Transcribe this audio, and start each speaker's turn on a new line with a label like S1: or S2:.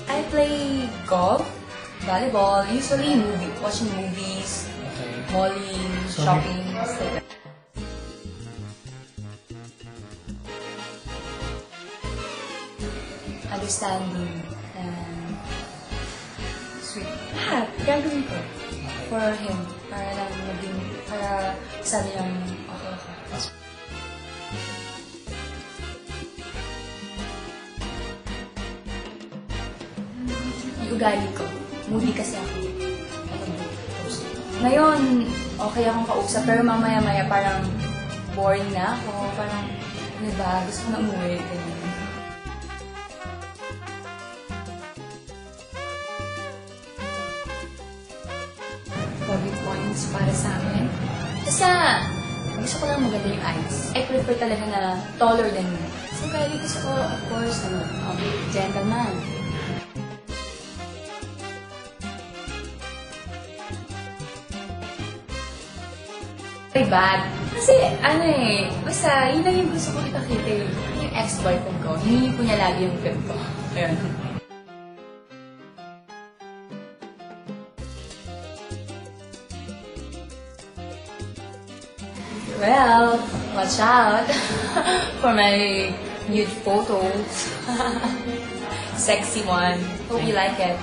S1: I play golf, volleyball, usually watching movies,
S2: Okay.
S1: malling,
S2: So,
S1: shopping, stuff like that. Understanding and sweet. Lahat, gagawin ko for him. Para sabi niyang okay ako. Yung ugali ko, moody kasi ako. Ngayon, okay akong kausap, pero mamaya-maya parang boring na ako. Parang, ano ba, gusto ko na umuwi. Ganyan. COVID points para sa amin. Kasi gusto ko lang maganda yung eyes. I prefer talaga na taller than me. So, kaya gusto ko, of course, gentleman. Very bad. Kasi, basta, yun lang yung gusto ko ipakita yung ex-boyfriend ko. Hiningi po niya lagi yung film ko. Ayun. Well, watch out for my nude photos. Sexy one. Hope you like it.